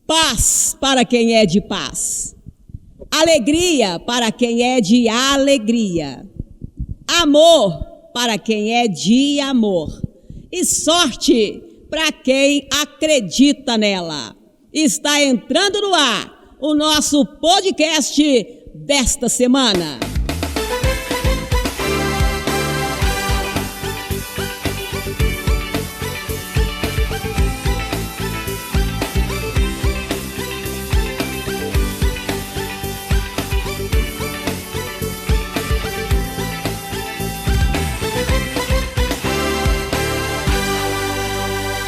Paz para quem é de paz. Alegria para quem é de alegria. Amor para quem é de amor. E sorte para quem acredita nela. Está entrando no ar o nosso podcast desta semana.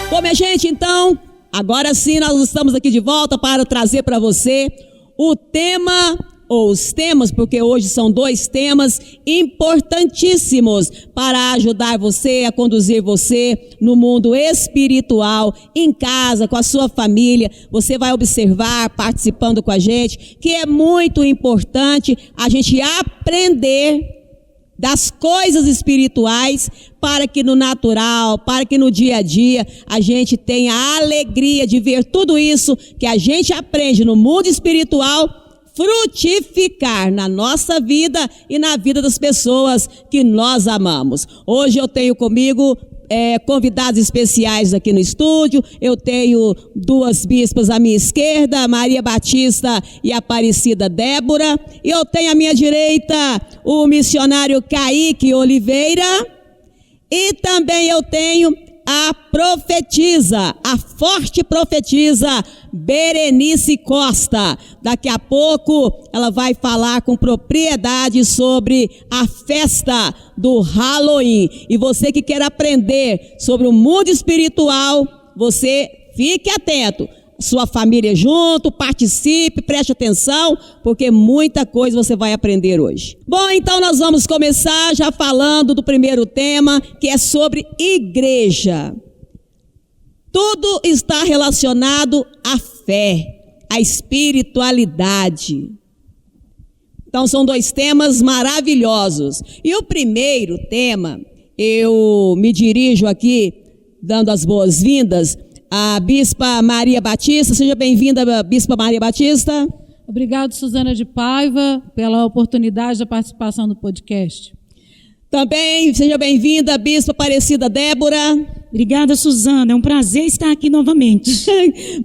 Bom, minha gente, então, agora sim nós estamos aqui de volta para trazer para você o tema, ou os temas, porque hoje são 2 temas importantíssimos para ajudar você, a conduzir você no mundo espiritual, em casa, com a sua família. Você vai observar, participando com a gente, que é muito importante a gente aprender das coisas espirituais, para que no natural, para que no dia a dia, a gente tenha a alegria de ver tudo isso que a gente aprende no mundo espiritual frutificar na nossa vida e na vida das pessoas que nós amamos. Hoje eu tenho comigo convidados especiais aqui no estúdio. Eu tenho 2 bispas à minha esquerda, Maria Batista e Aparecida Débora. E eu tenho à minha direita o missionário Kaique Oliveira. E também eu tenho a profetisa, a forte profetisa Berenice Costa. Daqui a pouco ela vai falar com propriedade sobre a festa do Halloween. E você que quer aprender sobre o mundo espiritual, você fique atento. Sua família junto, participe, preste atenção, porque muita coisa você vai aprender hoje. Bom, então nós vamos começar já falando do primeiro tema, que é sobre igreja. Tudo está relacionado à fé, à espiritualidade. Então são 2 temas maravilhosos. E o primeiro tema, eu me dirijo aqui, dando as boas-vindas, a Bispa Maria Batista. Seja bem-vinda, Bispa Maria Batista. Obrigado, Suzana de Paiva, pela oportunidade da participação no podcast. Também seja bem-vinda, Bispa Aparecida Débora. Obrigada, Suzana. É um prazer estar aqui novamente.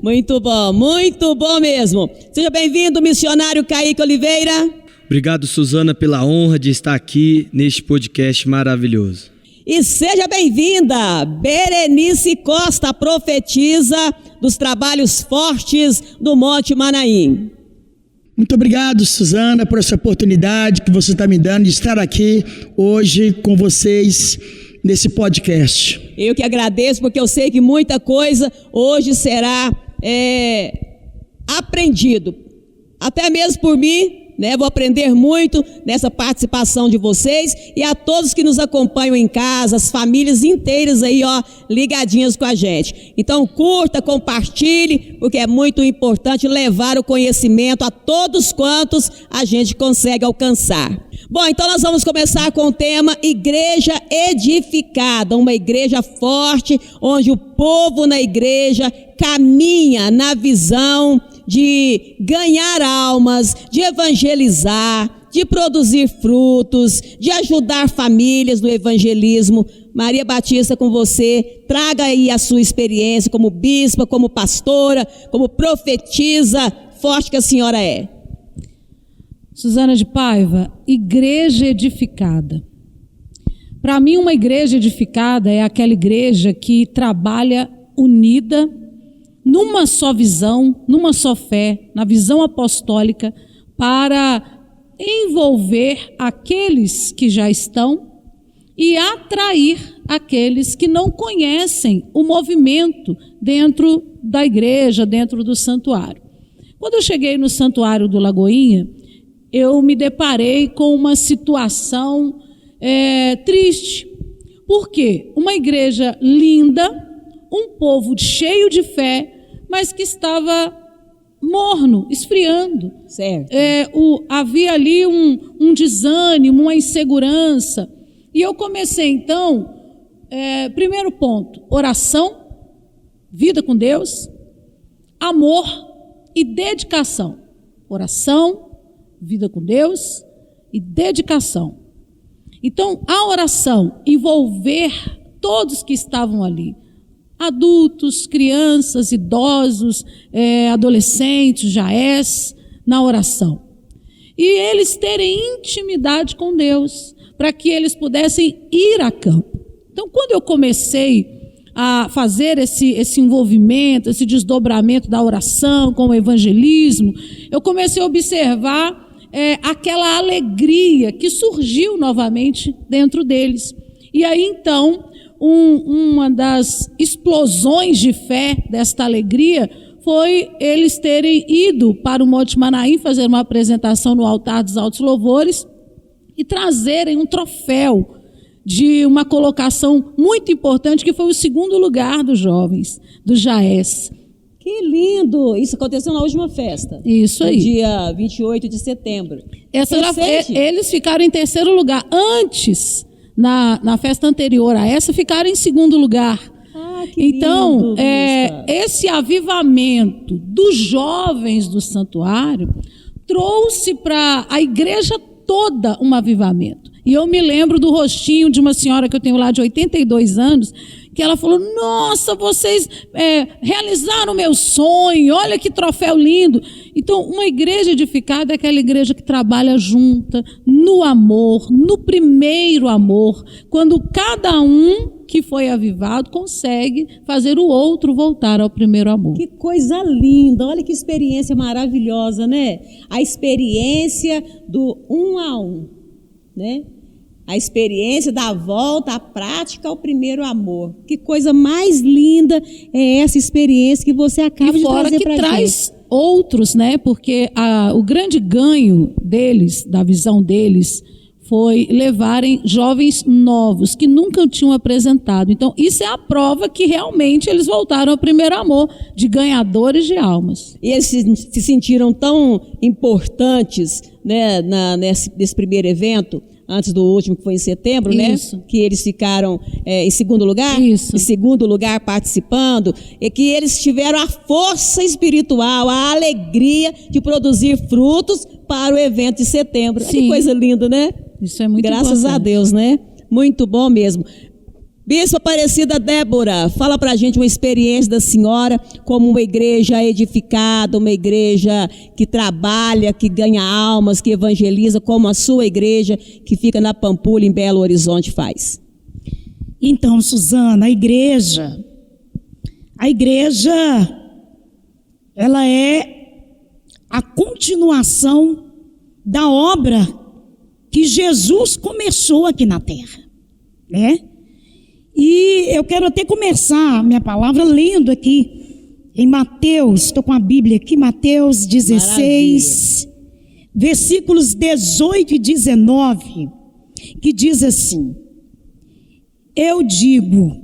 Muito bom mesmo. Seja bem-vindo, missionário Kaique Oliveira. Obrigado, Suzana, pela honra de estar aqui neste podcast maravilhoso. E seja bem-vinda, Berenice Costa, profetisa dos trabalhos fortes do Monte Manaim. Muito obrigado, Suzana, por essa oportunidade que você está me dando de estar aqui hoje com vocês nesse podcast. Eu que agradeço, porque eu sei que muita coisa hoje será aprendido, até mesmo por mim. Vou aprender muito nessa participação de vocês e a todos que nos acompanham em casa, as famílias inteiras aí, ligadinhas com a gente. Então curta, compartilhe, porque é muito importante levar o conhecimento a todos quantos a gente consegue alcançar. Bom, então nós vamos começar com o tema Igreja Edificada, uma igreja forte, onde o povo na igreja caminha na visão de ganhar almas, de evangelizar, de produzir frutos, de ajudar famílias no evangelismo. Maria Batista, com você, traga aí a sua experiência como bispa, como pastora, como profetisa forte que a senhora é. Suzana de Paiva, igreja edificada. Para mim, uma igreja edificada é aquela igreja que trabalha unida, numa só visão, numa só fé, na visão apostólica, para envolver aqueles que já estão e atrair aqueles que não conhecem o movimento dentro da igreja, dentro do santuário. Quando eu cheguei no santuário do Lagoinha, eu me deparei com uma situação triste. Por quê? Uma igreja linda, um povo cheio de fé, mas que estava morno, esfriando. Certo. Havia ali um desânimo, uma insegurança. E eu comecei, então, primeiro ponto, oração, vida com Deus, amor, e dedicação. Oração, vida com Deus e dedicação. Então, a oração envolver todos que estavam ali, adultos, crianças, idosos, adolescentes, jaés, na oração. E eles terem intimidade com Deus, para que eles pudessem ir a campo. Então, quando eu comecei a fazer esse envolvimento, esse desdobramento da oração com o evangelismo, eu comecei a observar aquela alegria que surgiu novamente dentro deles. E aí, então, uma das explosões de fé desta alegria foi eles terem ido para o Monte Manaim fazer uma apresentação no altar dos altos louvores e trazerem um troféu de uma colocação muito importante, que foi o 2º lugar dos jovens, do Jaés. Que lindo! Isso aconteceu na última festa. Isso aí. No dia 28 de setembro. Eles ficaram em 3º lugar. Antes, na festa anterior a essa, ficaram em 2º lugar. Que então, lindo, esse avivamento dos jovens do santuário trouxe para a igreja toda um avivamento. E eu me lembro do rostinho de uma senhora que eu tenho lá de 82 anos, que ela falou: nossa, vocês realizaram o meu sonho, olha que troféu lindo. Então, uma igreja edificada é aquela igreja que trabalha junta, no amor, no primeiro amor, quando cada um que foi avivado consegue fazer o outro voltar ao primeiro amor. Que coisa linda, olha que experiência maravilhosa, né? A experiência do 1 a 1, né? A experiência da volta à prática ao primeiro amor. Que coisa mais linda é essa experiência que você acaba de trazer para a gente. Fora que traz outros, né? Porque o grande ganho deles, da visão deles, foi levarem jovens novos que nunca tinham apresentado. Então, isso é a prova que realmente eles voltaram ao primeiro amor, de ganhadores de almas. E eles se sentiram tão importantes, né, nesse primeiro evento, antes do último, que foi em setembro, Isso. né? Que eles ficaram em 2º lugar. Isso. Em 2º lugar participando. E que eles tiveram a força espiritual, a alegria de produzir frutos para o evento de setembro. Sim. Que coisa linda, né? Isso é muito Graças importante. a Deus, né? Muito bom mesmo. Bispo Aparecida Débora, fala pra gente uma experiência da senhora como uma igreja edificada, uma igreja que trabalha, que ganha almas, que evangeliza, como a sua igreja que fica na Pampulha, em Belo Horizonte, faz. Então, Suzana, a igreja, ela é a continuação da obra que Jesus começou aqui na terra, né? E eu quero até começar minha palavra lendo aqui em Mateus, estou com a Bíblia aqui, Mateus 16, maravilha, versículos 18 e 19, que diz assim: eu digo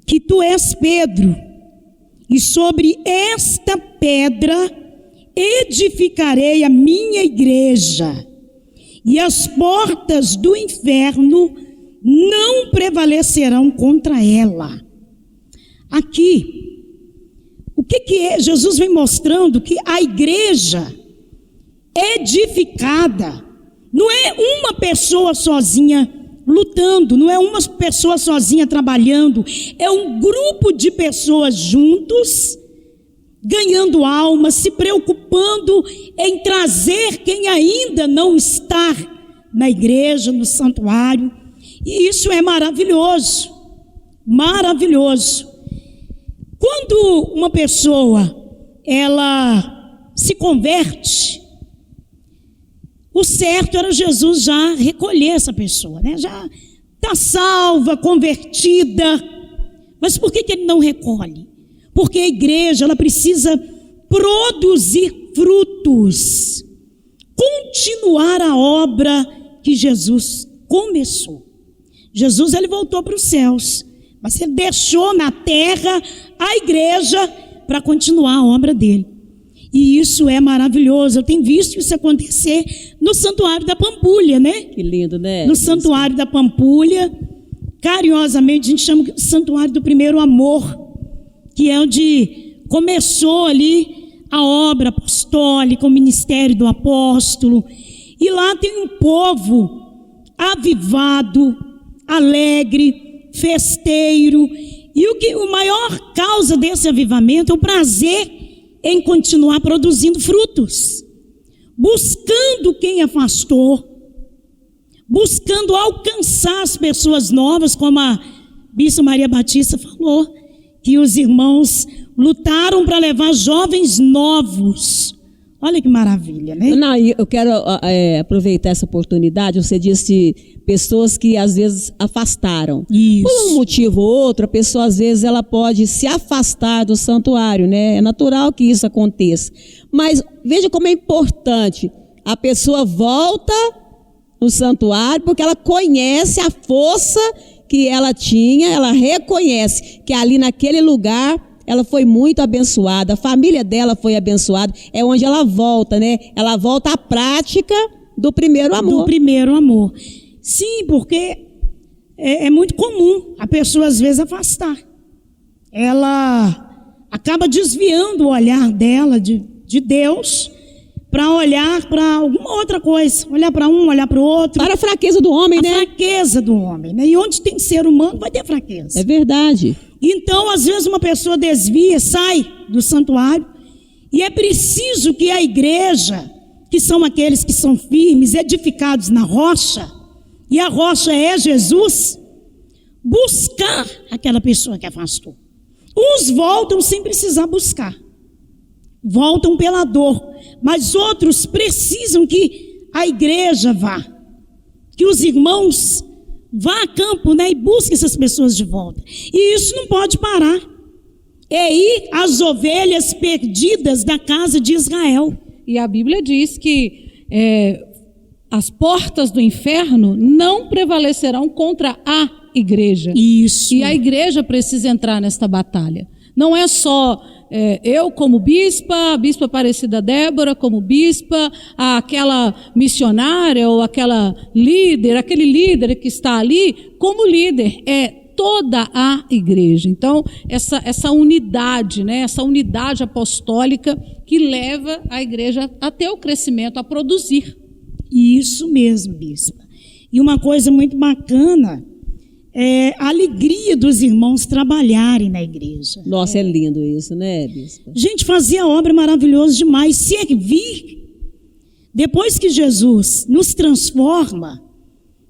que tu és Pedro, e sobre esta pedra edificarei a minha igreja, e as portas do inferno não prevalecerão contra ela. Aqui, o que é? Jesus vem mostrando que a igreja edificada não é uma pessoa sozinha lutando, não é uma pessoa sozinha trabalhando, é um grupo de pessoas juntos, ganhando almas, se preocupando em trazer quem ainda não está na igreja, no santuário. E isso é maravilhoso, maravilhoso. Quando uma pessoa, ela se converte, o certo era Jesus já recolher essa pessoa, né? Já está salva, convertida. Mas por que ele não recolhe? Porque a igreja, ela precisa produzir frutos, continuar a obra que Jesus começou. Jesus, ele voltou para os céus, mas ele deixou na terra a igreja para continuar a obra dele. E isso é maravilhoso. Eu tenho visto isso acontecer no Santuário da Pampulha, né? Que lindo, né? No Santuário da Pampulha, carinhosamente a gente chama de Santuário do Primeiro Amor, que é onde começou ali a obra apostólica, o ministério do apóstolo. E lá tem um povo avivado, alegre, festeiro. E o maior causa desse avivamento é o prazer em continuar produzindo frutos, buscando quem afastou, buscando alcançar as pessoas novas, como a Bispa Maria Batista falou, que os irmãos lutaram para levar jovens novos. Olha que maravilha, né? Não, eu quero aproveitar essa oportunidade. Você disse pessoas que às vezes afastaram. Isso. Por um motivo ou outro, a pessoa às vezes ela pode se afastar do santuário, né? É natural que isso aconteça. Mas veja como é importante. A pessoa volta no santuário porque ela conhece a força que ela tinha, ela reconhece que ali naquele lugar ela foi muito abençoada, a família dela foi abençoada, é onde ela volta, né? Ela volta à prática do primeiro amor. Do primeiro amor. Sim, porque é muito comum a pessoa às vezes afastar. Ela acaba desviando o olhar dela de Deus para olhar para alguma outra coisa, olhar para um, olhar para o outro. Para a fraqueza do homem, né? A fraqueza do homem, né? E onde tem ser humano vai ter fraqueza. É verdade. Então, às vezes uma pessoa desvia, sai do santuário, e é preciso que a igreja, que são aqueles que são firmes, edificados na rocha, e a rocha é Jesus, buscar aquela pessoa que afastou. Uns voltam sem precisar buscar, voltam pela dor, mas outros precisam que a igreja vá, que os irmãos vá a campo, né, e busque essas pessoas de volta. E isso não pode parar. É ir às ovelhas perdidas da casa de Israel. E a Bíblia diz que as portas do inferno não prevalecerão contra a igreja. Isso. E a igreja precisa entrar nesta batalha. Não é só eu como bispa, a bispa Aparecida Débora como bispa, aquela missionária ou aquela líder, aquele líder que está ali como líder, é toda a igreja. Então, essa unidade, né, essa unidade apostólica que leva a igreja a ter o crescimento, a produzir. Isso mesmo, bispa. E uma coisa muito bacana é a alegria dos irmãos trabalharem na igreja. Nossa, é lindo isso, né, bispa? Gente, fazia obra maravilhosa demais. Servir. Depois que Jesus nos transforma,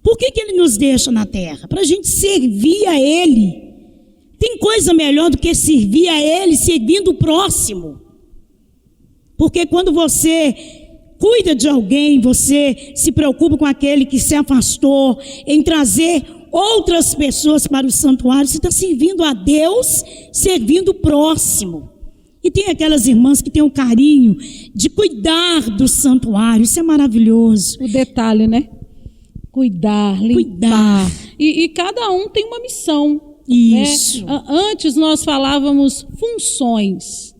por que Ele nos deixa na terra? Para a gente servir a Ele. Tem coisa melhor do que servir a Ele servindo o próximo. Porque quando você cuida de alguém, você se preocupa com aquele que se afastou, em trazer outras pessoas para o santuário, você está servindo a Deus, servindo o próximo. E tem aquelas irmãs que têm o carinho de cuidar do santuário, isso é maravilhoso. O detalhe, né? Cuidar, limpar. E cada um tem uma missão. Isso. Né? Antes nós falávamos funções,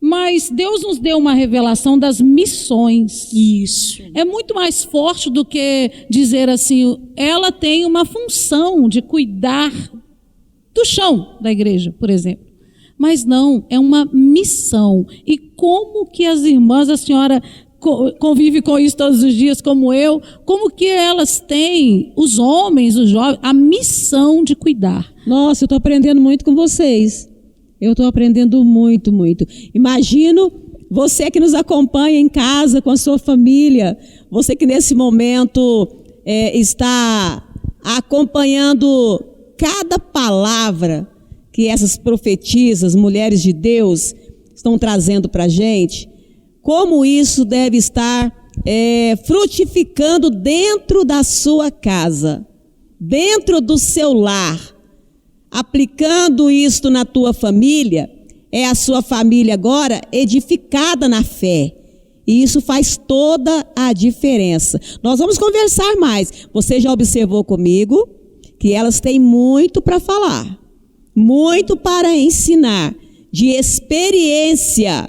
mas Deus nos deu uma revelação das missões. Isso. É muito mais forte do que dizer assim, ela tem uma função de cuidar do chão da igreja, por exemplo. Mas não, é uma missão. E como que as irmãs, a senhora convive com isso todos os dias, como eu, como que elas têm, os homens, os jovens, a missão de cuidar. Nossa, eu estou aprendendo muito com vocês. Eu estou aprendendo muito, muito. Imagino você que nos acompanha em casa com a sua família, você que nesse momento está acompanhando cada palavra que essas profetisas, mulheres de Deus, estão trazendo para a gente, como isso deve estar frutificando dentro da sua casa, dentro do seu lar. Aplicando isto na tua família, é a sua família agora edificada na fé. E isso faz toda a diferença. Nós vamos conversar mais. Você já observou comigo que elas têm muito para falar, muito para ensinar, de experiência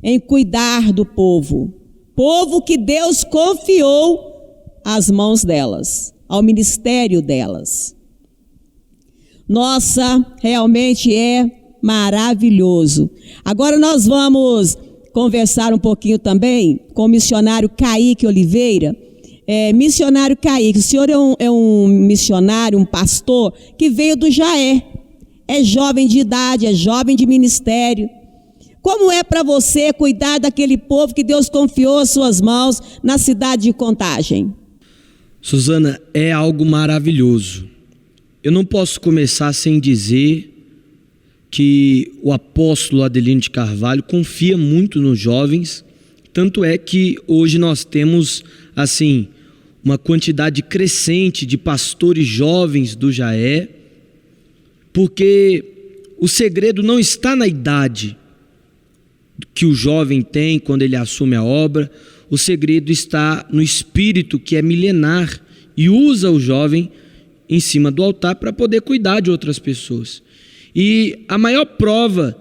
em cuidar do povo. Povo que Deus confiou às mãos delas, ao ministério delas. Nossa, realmente é maravilhoso. Agora nós vamos conversar um pouquinho também com o missionário Kaique Oliveira. Missionário Kaique, o senhor é um missionário, um pastor que veio do Jaé. É jovem de idade, é jovem de ministério. Como é para você cuidar daquele povo que Deus confiou às suas mãos na cidade de Contagem? Suzana, é algo maravilhoso. Eu não posso começar sem dizer que o apóstolo Adelino de Carvalho confia muito nos jovens, tanto é que hoje nós temos, assim, uma quantidade crescente de pastores jovens do Jaé, porque o segredo não está na idade que o jovem tem quando ele assume a obra, o segredo está no espírito que é milenar e usa o jovem em cima do altar para poder cuidar de outras pessoas. E a maior prova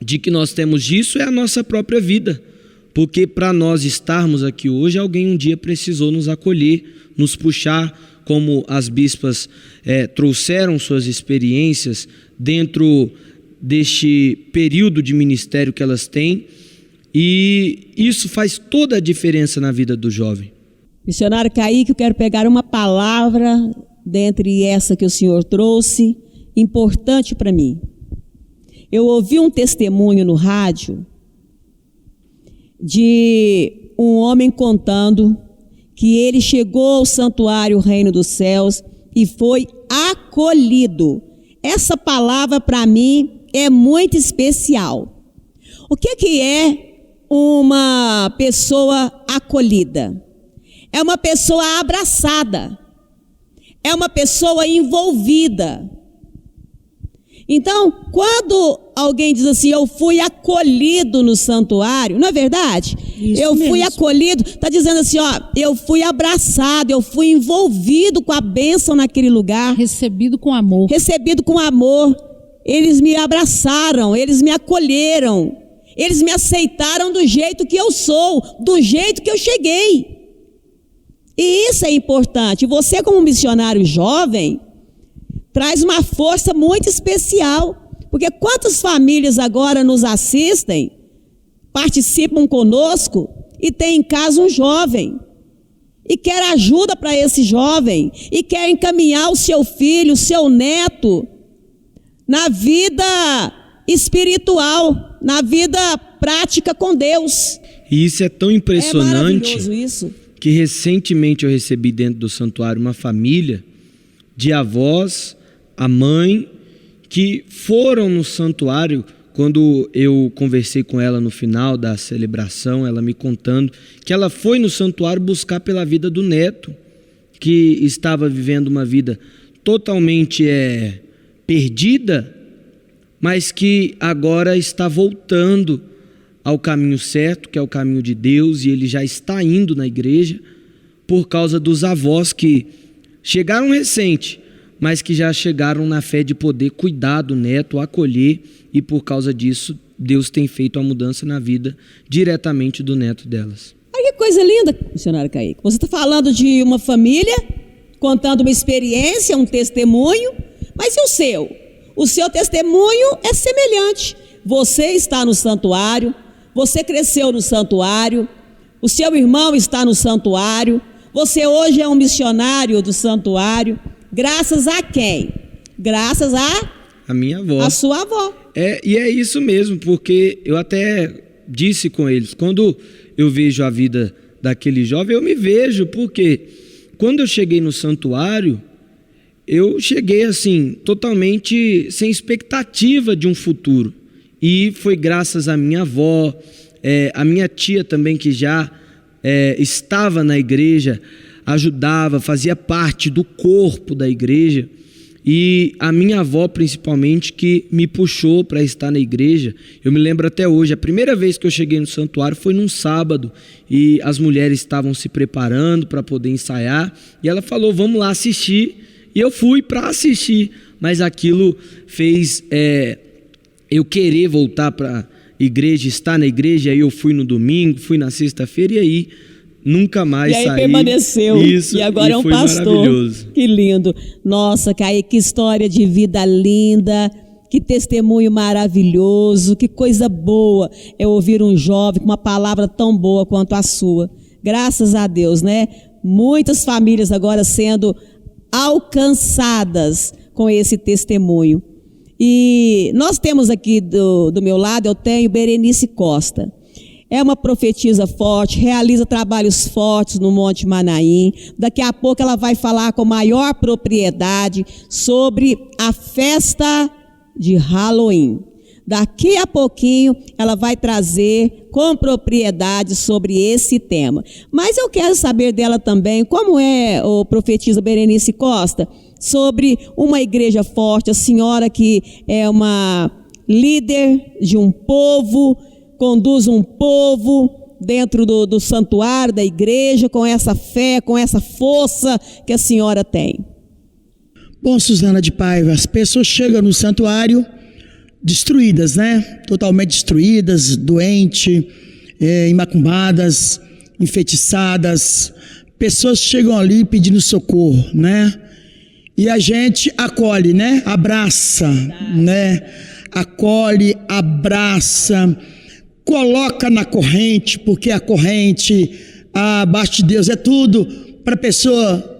de que nós temos disso é a nossa própria vida, porque para nós estarmos aqui hoje, alguém um dia precisou nos acolher, nos puxar, como as bispas trouxeram suas experiências dentro deste período de ministério que elas têm, e isso faz toda a diferença na vida do jovem. Missionário Kaique, eu quero pegar uma palavra dentre essa que o senhor trouxe, importante para mim. Eu ouvi um testemunho no rádio de um homem contando que ele chegou ao santuário Reino dos Céus e foi acolhido. Essa palavra para mim é muito especial. O que é uma pessoa acolhida? É uma pessoa abraçada. É uma pessoa envolvida. Então, quando alguém diz assim, eu fui acolhido no santuário, não é verdade? Isso eu fui mesmo. acolhido, está dizendo assim, eu fui abraçado, eu fui envolvido com a bênção naquele lugar. Recebido com amor. Recebido com amor. Eles me abraçaram, eles me acolheram, eles me aceitaram do jeito que eu sou, do jeito que eu cheguei. E isso é importante. Você, como missionário jovem, traz uma força muito especial, porque quantas famílias agora nos assistem, participam conosco e tem em casa um jovem e quer ajuda para esse jovem e quer encaminhar o seu filho, o seu neto na vida espiritual, na vida prática com Deus. E isso é tão impressionante. É maravilhoso isso. Que recentemente eu recebi dentro do santuário uma família de avós, a mãe, que foram no santuário. Quando eu conversei com ela no final da celebração, ela me contando que ela foi no santuário buscar pela vida do neto, que estava vivendo uma vida totalmente perdida, mas que agora está voltando ao caminho certo, que é o caminho de Deus, e ele já está indo na igreja por causa dos avós que chegaram recente, mas que já chegaram na fé de poder cuidar do neto, acolher, e por causa disso Deus tem feito a mudança na vida diretamente do neto delas. Olha que coisa linda, missionário Kaique. Você está falando de uma família, contando uma experiência, um testemunho, mas e o seu? O seu testemunho é semelhante. Você está no santuário, você cresceu no santuário, o seu irmão está no santuário, você hoje é um missionário do santuário, graças a quem? Graças a minha avó. A sua avó. E é isso mesmo, porque eu até disse com eles, quando eu vejo a vida daquele jovem, eu me vejo, porque quando eu cheguei no santuário, eu cheguei assim, totalmente sem expectativa de um futuro. E foi graças à minha avó, a minha tia também, que já estava na igreja, ajudava, fazia parte do corpo da igreja. E a minha avó, principalmente, que me puxou para estar na igreja. Eu me lembro até hoje, a primeira vez que eu cheguei no santuário foi num sábado, e as mulheres estavam se preparando para poder ensaiar, e ela falou, vamos lá assistir, e eu fui para assistir, mas aquilo fez eu querer voltar para a igreja, estar na igreja. Aí eu fui no domingo, fui na sexta-feira, e aí nunca mais saí. E aí permaneceu, isso, e agora é um foi pastor. Maravilhoso. Que lindo. Nossa, Kaique, que história de vida linda. Que testemunho maravilhoso, que coisa boa é ouvir um jovem com uma palavra tão boa quanto a sua. Graças a Deus, né? Muitas famílias agora sendo alcançadas com esse testemunho. E nós temos aqui do meu lado, eu tenho Berenice Costa. É uma profetisa forte, realiza trabalhos fortes no Monte Manaim. Daqui a pouco ela vai falar com maior propriedade sobre a festa de Halloween. Daqui a pouquinho ela vai trazer com propriedade sobre esse tema. Mas eu quero saber dela também, como é, o profetisa Berenice Costa, sobre uma igreja forte, a senhora que é uma líder de um povo, conduz um povo dentro do santuário da igreja, com essa fé, com essa força que a senhora tem. Bom, Suzana de Paiva, as pessoas chegam no santuário destruídas, né? Totalmente destruídas, doentes, macumbadas, enfeitiçadas. Pessoas chegam ali pedindo socorro, né? E a gente acolhe, né? Abraça, né? Acolhe, abraça, coloca na corrente, porque a corrente abaixo de Deus é tudo para a pessoa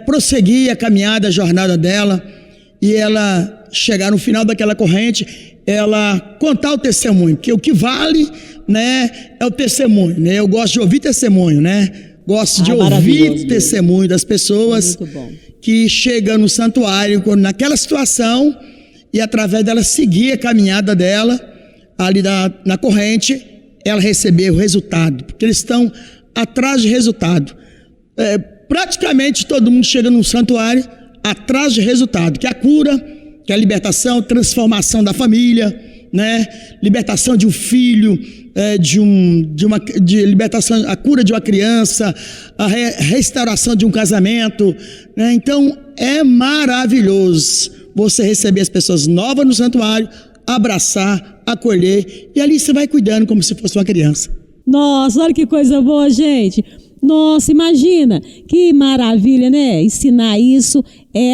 prosseguir a caminhada, a jornada dela, e ela chegar no final daquela corrente, ela contar o testemunho, porque o que vale, né, é o testemunho, né? Eu gosto de ouvir testemunho, né? Gosto de ouvir testemunho das pessoas que chegam no santuário naquela situação e através dela seguir a caminhada dela ali na corrente, ela receber o resultado, porque eles estão atrás de resultado. Praticamente todo mundo chega no santuário atrás de resultado, que é a cura, que é a libertação, transformação da família, né? Libertação de um filho, de libertação, a cura de uma criança, a restauração de um casamento, né? Então é maravilhoso você receber as pessoas novas no santuário, abraçar, acolher, e ali você vai cuidando como se fosse uma criança. Nossa, olha que coisa boa, gente. Nossa, imagina, que maravilha, né? Ensinar isso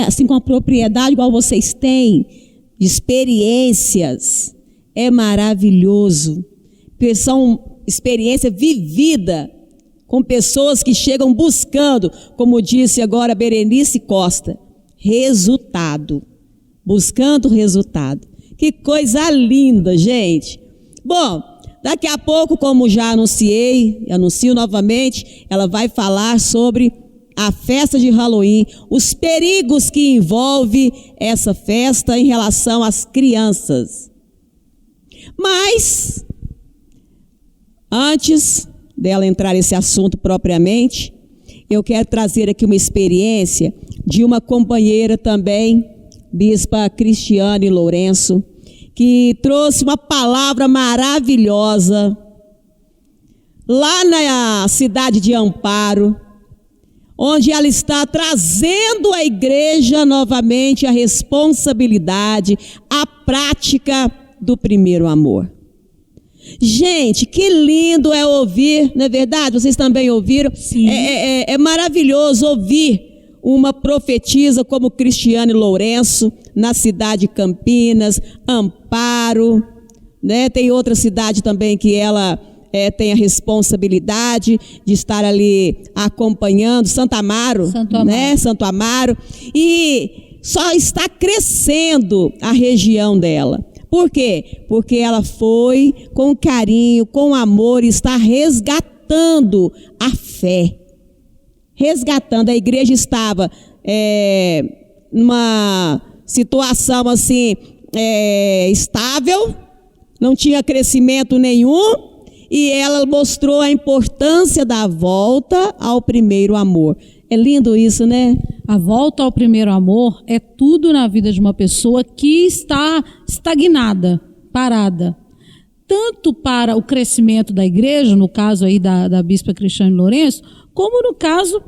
assim com a propriedade igual vocês têm, de experiências, é maravilhoso. São experiência vivida com pessoas que chegam buscando, como disse agora Berenice Costa, resultado, buscando resultado. Que coisa linda, gente. Bom, daqui a pouco, como já anuncio novamente, ela vai falar sobre a festa de Halloween, os perigos que envolve essa festa em relação às crianças. Mas, antes dela entrar nesse assunto propriamente, eu quero trazer aqui uma experiência de uma companheira também, Bispa Cristiane Lourenço, que trouxe uma palavra maravilhosa lá na cidade de Amparo, onde ela está trazendo à igreja novamente a responsabilidade, a prática do primeiro amor. Gente, que lindo é ouvir, não é verdade? Vocês também ouviram? Sim. É maravilhoso ouvir uma profetisa como Cristiane Lourenço, na cidade de Campinas, Amparo, né? Tem outra cidade também que ela tem a responsabilidade de estar ali acompanhando, Santo Amaro, né? Santo Amaro, e só está crescendo a região dela. Por quê? Porque ela foi com carinho, com amor, está resgatando a fé. Resgatando, a igreja estava numa situação assim, estável, não tinha crescimento nenhum, e ela mostrou a importância da volta ao primeiro amor. É lindo isso, né? A volta ao primeiro amor é tudo na vida de uma pessoa que está estagnada, parada. Tanto para o crescimento da igreja, no caso aí da Bispa Cristiane Lourenço, como no caso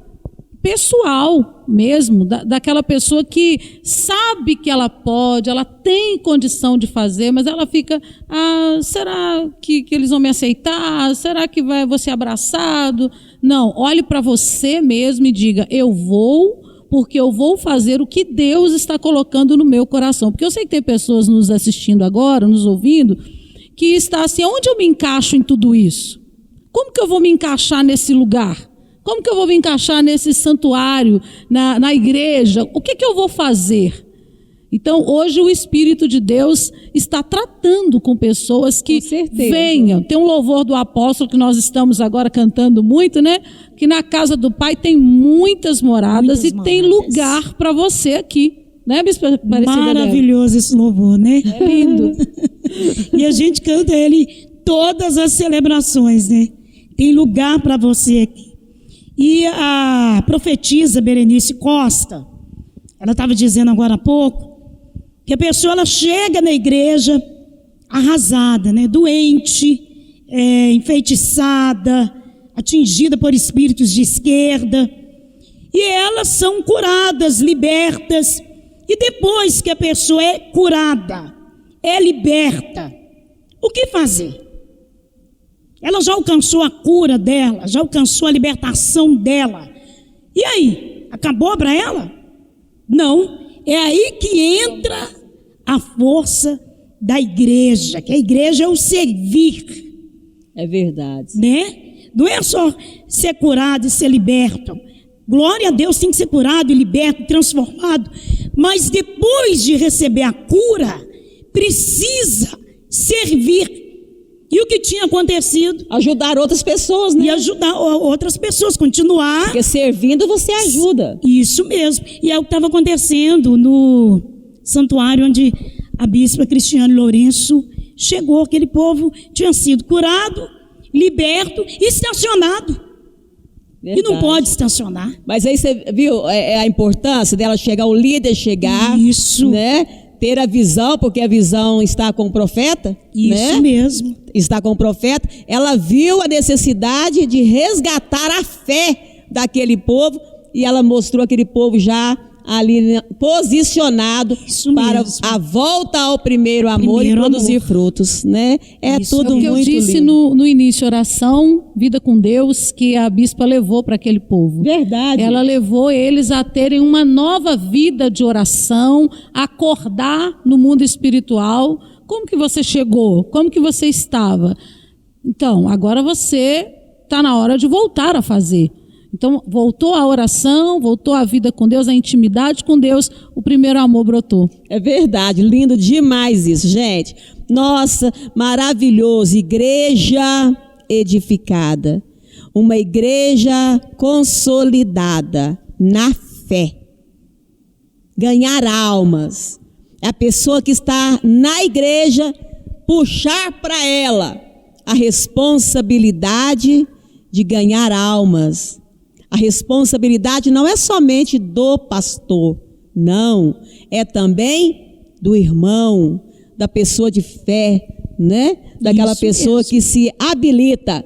pessoal mesmo, daquela pessoa que sabe que ela pode, ela tem condição de fazer, mas ela fica, será que eles vão me aceitar? Será que vou ser abraçado? Não, olhe para você mesmo e diga, eu vou porque eu vou fazer o que Deus está colocando no meu coração. Porque eu sei que tem pessoas nos assistindo agora, nos ouvindo, que está assim, onde eu me encaixo em tudo isso? Como que eu vou me encaixar nesse lugar? Como que eu vou me encaixar nesse santuário, na igreja? O que eu vou fazer? Então, hoje o Espírito de Deus está tratando com pessoas que venham. Tem um louvor do apóstolo que nós estamos agora cantando muito, né? Que na casa do Pai tem muitas moradas e tem lugar para você aqui. Né, Bispo Aparecida? Maravilhoso esse louvor, né? É lindo. E a gente canta ele todas as celebrações, né? Tem lugar para você aqui. E a profetisa Berenice Costa, ela estava dizendo agora há pouco, que a pessoa ela chega na igreja arrasada, né? Doente, enfeitiçada, atingida por espíritos de esquerda, e elas são curadas, libertas, e depois que a pessoa é curada, é liberta, o que fazer? Ela já alcançou a cura dela, já alcançou a libertação dela, e aí? Acabou para ela? Não. É aí que entra a força da igreja, que a igreja é o servir. É verdade. Né? Não é só ser curado e ser liberto. Glória a Deus, tem que ser curado e liberto, transformado. Mas depois de receber a cura, precisa servir. E o que tinha acontecido? Ajudar outras pessoas, né? E ajudar outras pessoas, continuar. Porque servindo você ajuda. Isso mesmo. E é o que estava acontecendo no santuário onde a bispa Cristiane Lourenço chegou. Aquele povo tinha sido curado, liberto e estacionado. Verdade. E não pode estacionar. Mas aí você viu a importância dela chegar, o líder chegar. Isso. Né? Ter a visão, porque a visão está com o profeta. Isso, né? Mesmo. Está com o profeta. Ela viu a necessidade de resgatar a fé daquele povo e ela mostrou aquele povo já ali posicionado para a volta ao primeiro amor e produzir frutos, né? É isso, tudo muito lindo. Eu disse no início, oração, vida com Deus, que a bispa levou para aquele povo. Verdade. Ela levou eles a terem uma nova vida de oração, acordar no mundo espiritual. Como que você chegou? Como que você estava? Então, agora você está na hora de voltar a fazer. Então, voltou a oração, voltou a vida com Deus, a intimidade com Deus, o primeiro amor brotou. É verdade, lindo demais isso, gente. Nossa, maravilhoso, igreja edificada. Uma igreja consolidada na fé. Ganhar almas. A pessoa que está na igreja, puxar para ela a responsabilidade de ganhar almas. A responsabilidade não é somente do pastor, não, é também do irmão, da pessoa de fé, né? Daquela pessoa mesmo que se habilita.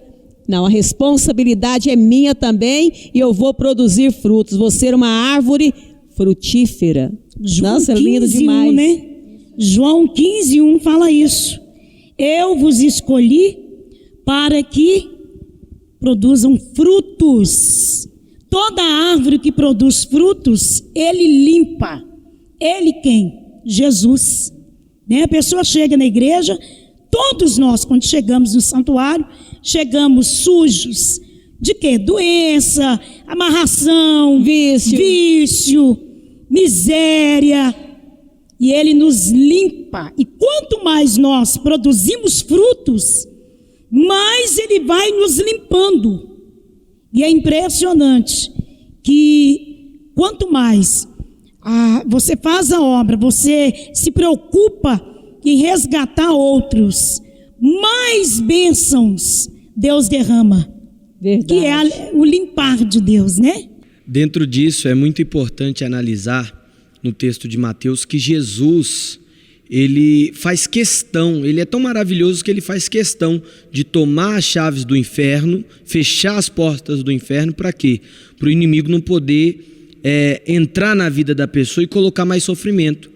Não, a responsabilidade é minha também e eu vou produzir frutos, vou ser uma árvore frutífera. João Nossa, é lindo demais. 1, né? João 15:1 fala isso. Eu vos escolhi para que produzam frutos. Toda árvore que produz frutos, ele limpa. Ele quem? Jesus. Né? A pessoa chega na igreja, todos nós, quando chegamos no santuário, chegamos sujos. De quê? Doença, amarração, vício, miséria. E ele nos limpa. E quanto mais nós produzimos frutos, mais ele vai nos limpando. E é impressionante que quanto mais você faz a obra, você se preocupa em resgatar outros, mais bênçãos Deus derrama. Verdade. Que é o limpar de Deus, né? Dentro disso é muito importante analisar no texto de Mateus que Jesus, ele faz questão, ele é tão maravilhoso que ele faz questão de tomar as chaves do inferno, fechar as portas do inferno, para quê? Para o inimigo não poder entrar na vida da pessoa e colocar mais sofrimento.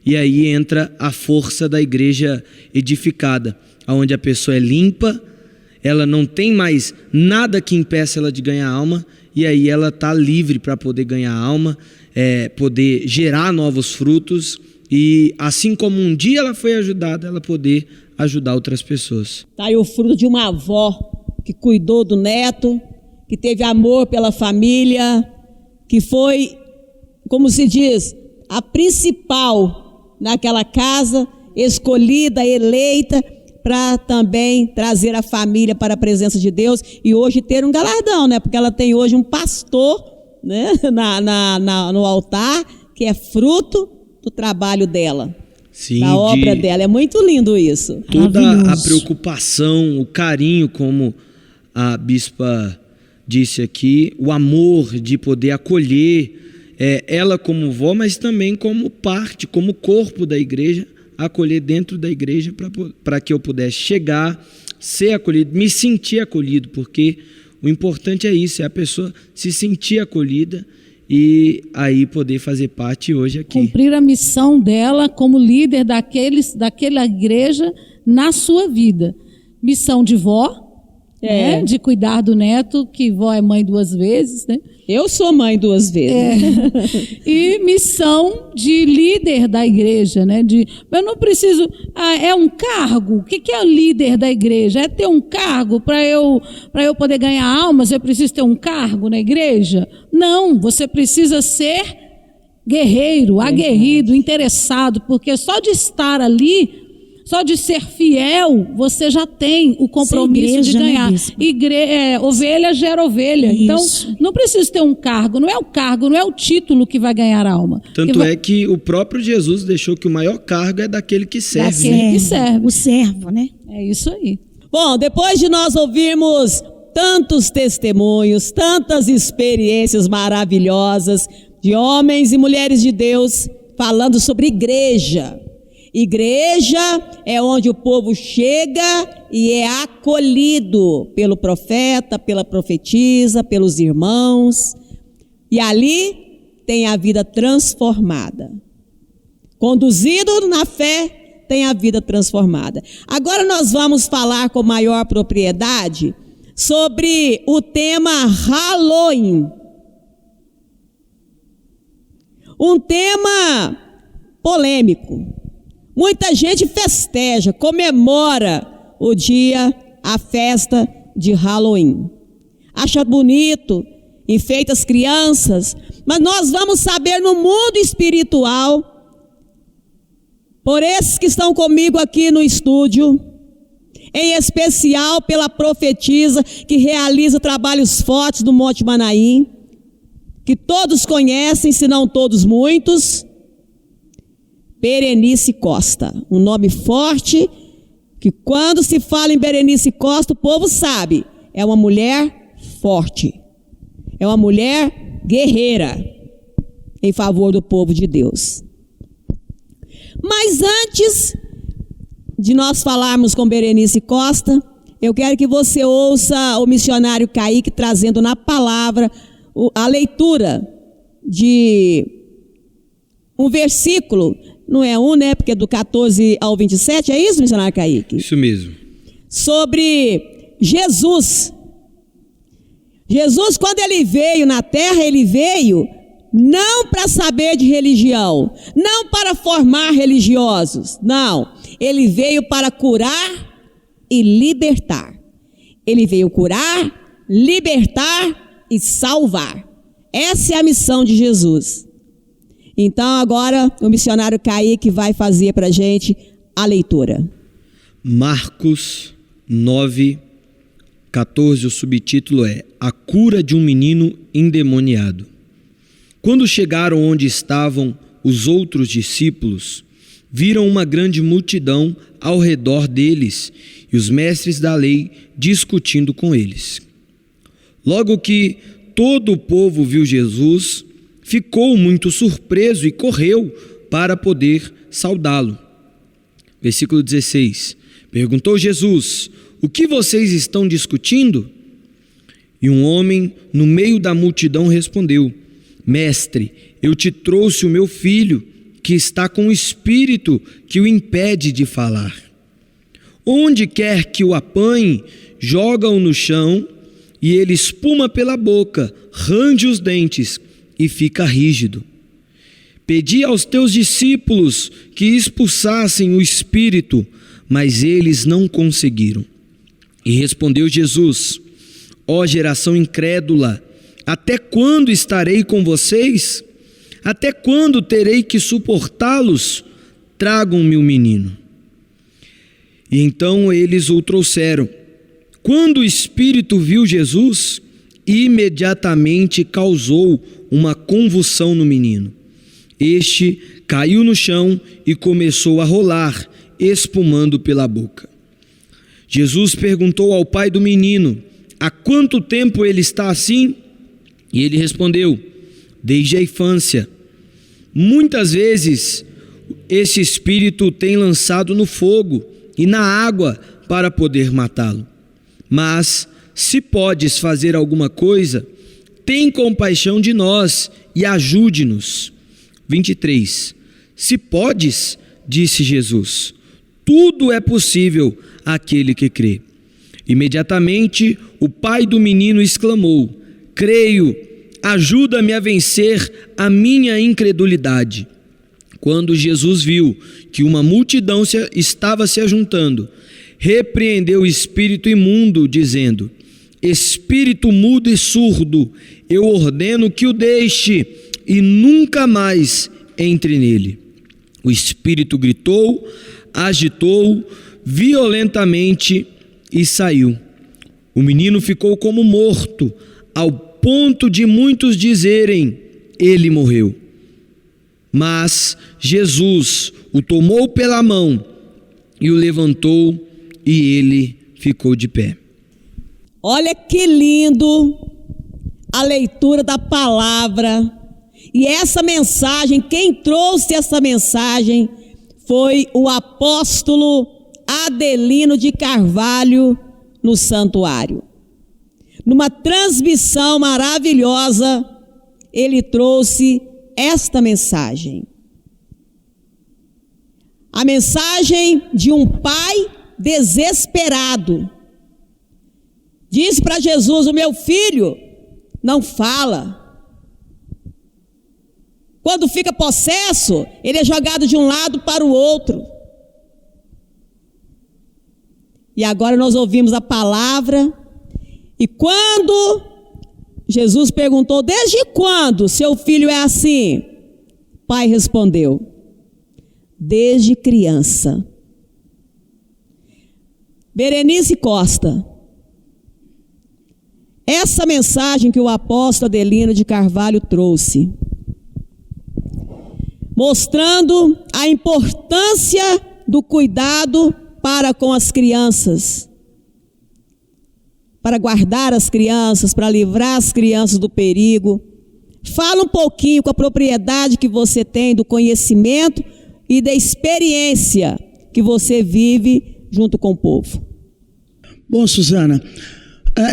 E aí entra a força da igreja edificada, onde a pessoa é limpa, ela não tem mais nada que impeça ela de ganhar alma, e aí ela está livre para poder ganhar alma, poder gerar novos frutos, e assim como um dia ela foi ajudada, ela poder ajudar outras pessoas. Está aí o fruto de uma avó que cuidou do neto, que teve amor pela família, que foi, como se diz, a principal naquela casa, escolhida, eleita, para também trazer a família para a presença de Deus e hoje ter um galardão, né? Porque ela tem hoje um pastor, né? no altar, que é fruto do trabalho dela, Sim, da obra dela. É muito lindo isso. Toda a preocupação, o carinho, como a bispa disse aqui, o amor de poder acolher ela como vó, mas também como parte, como corpo da igreja, acolher dentro da igreja para que eu pudesse chegar, ser acolhido, me sentir acolhido, porque o importante é isso, é a pessoa se sentir acolhida e aí poder fazer parte hoje aqui. Cumprir a missão dela como líder daquela igreja na sua vida. Missão de vó, né? De cuidar do neto, que vó é mãe 2 vezes, né? Eu sou mãe 2 vezes. E missão de líder da igreja, né? Eu não preciso... é um cargo? O que é o líder da igreja? É ter um cargo para eu poder ganhar almas? Eu preciso ter um cargo na igreja? Não, você precisa ser guerreiro, aguerrido, interessado, porque só de estar ali... Só de ser fiel, você já tem o compromisso igreja, de ganhar. Né, ovelha gera ovelha. Isso. Então, não precisa ter um cargo. Não é o cargo, não é o título que vai ganhar alma. Tanto é que o próprio Jesus deixou que o maior cargo é daquele que serve. Daquele que serve. O servo, né? É isso aí. Bom, depois de nós ouvirmos tantos testemunhos, tantas experiências maravilhosas de homens e mulheres de Deus falando sobre igreja. Igreja é onde o povo chega e é acolhido pelo profeta, pela profetisa, pelos irmãos. E ali tem a vida transformada. Conduzido na fé, tem a vida transformada. Agora nós vamos falar com maior propriedade sobre o tema Halloween. Um tema polêmico. Muita gente festeja, comemora o dia, a festa de Halloween. Acha bonito, enfeita as crianças, mas nós vamos saber no mundo espiritual, por esses que estão comigo aqui no estúdio, em especial pela profetisa que realiza trabalhos fortes do Monte Manaim, que todos conhecem, se não todos, muitos, Berenice Costa, um nome forte, que quando se fala em Berenice Costa, o povo sabe, é uma mulher forte, é uma mulher guerreira, em favor do povo de Deus. Mas antes de nós falarmos com Berenice Costa, eu quero que você ouça o missionário Kaique trazendo na palavra a leitura de um versículo. Não é um, né? Porque é do 14 ao 27, é isso, missionário Kaique? Isso mesmo. Sobre Jesus. Jesus, quando ele veio na terra, ele veio não para saber de religião, não para formar religiosos, não. Ele veio para curar e libertar. Ele veio curar, libertar e salvar. Essa é a missão de Jesus. Então agora o missionário Kaique vai fazer para a gente a leitura. Marcos 9:14, o subtítulo é A cura de um menino endemoniado. Quando chegaram onde estavam os outros discípulos, viram uma grande multidão ao redor deles e os mestres da lei discutindo com eles. Logo que todo o povo viu Jesus, ficou muito surpreso e correu para poder saudá-lo. Versículo 16. Perguntou Jesus: o que vocês estão discutindo? E um homem no meio da multidão respondeu: Mestre, eu te trouxe o meu filho, que está com um espírito que o impede de falar. Onde quer que o apanhe, joga-o no chão, e ele espuma pela boca, range os dentes e fica rígido. Pedi aos teus discípulos que expulsassem o espírito, mas eles não conseguiram. E respondeu Jesus: ó geração incrédula, até quando estarei com vocês? Até quando terei que suportá-los? Tragam-me o menino. E então eles o trouxeram. Quando o espírito viu Jesus, imediatamente causou uma convulsão no menino. Este caiu no chão e começou a rolar, espumando pela boca. Jesus perguntou ao pai do menino: há quanto tempo ele está assim? E ele respondeu: desde a infância. Muitas vezes esse espírito tem lançado no fogo e na água para poder matá-lo. Mas, se podes fazer alguma coisa, tem compaixão de nós e ajude-nos. 23. Se podes, disse Jesus, tudo é possível àquele que crê. Imediatamente o pai do menino exclamou: creio, ajuda-me a vencer a minha incredulidade. Quando Jesus viu que uma multidão estava se ajuntando, repreendeu o espírito imundo, dizendo: espírito mudo e surdo, eu ordeno que o deixe e nunca mais entre nele. O espírito gritou, agitou violentamente e saiu. O menino ficou como morto, ao ponto de muitos dizerem: ele morreu. Mas Jesus o tomou pela mão e o levantou, e ele ficou de pé. Olha que lindo a leitura da palavra. E essa mensagem, quem trouxe essa mensagem foi o apóstolo Adelino de Carvalho no santuário. Numa transmissão maravilhosa, ele trouxe esta mensagem. A mensagem de um pai desesperado. Diz para Jesus: o meu filho não fala. Quando fica possesso, ele é jogado de um lado para o outro. E agora nós ouvimos a palavra. E quando Jesus perguntou: desde quando seu filho é assim? O pai respondeu: desde criança. Berenice Costa, essa mensagem que o apóstolo Adelino de Carvalho trouxe, mostrando a importância do cuidado para com as crianças, para guardar as crianças, para livrar as crianças do perigo. Fala um pouquinho com a propriedade que você tem do conhecimento e da experiência que você vive junto com o povo. Bom, Suzana,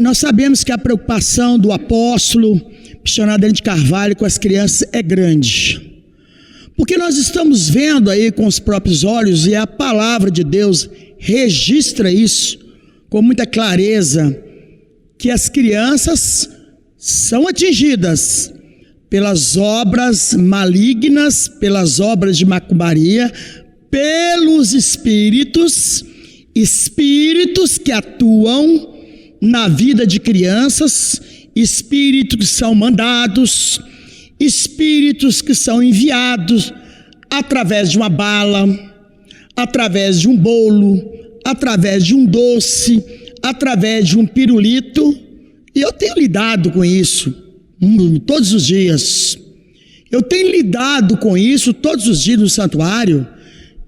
nós sabemos que a preocupação do apóstolo missionário Adelino de Carvalho com as crianças é grande. Porque nós estamos vendo aí com os próprios olhos, e a palavra de Deus registra isso com muita clareza, que as crianças são atingidas pelas obras malignas, pelas obras de macumbaria, pelos espíritos que atuam na vida de crianças, espíritos que são mandados, espíritos que são enviados através de uma bala, através de um bolo, através de um doce, através de um pirulito. E eu tenho lidado com isso todos os dias. Eu tenho lidado com isso todos os dias no santuário,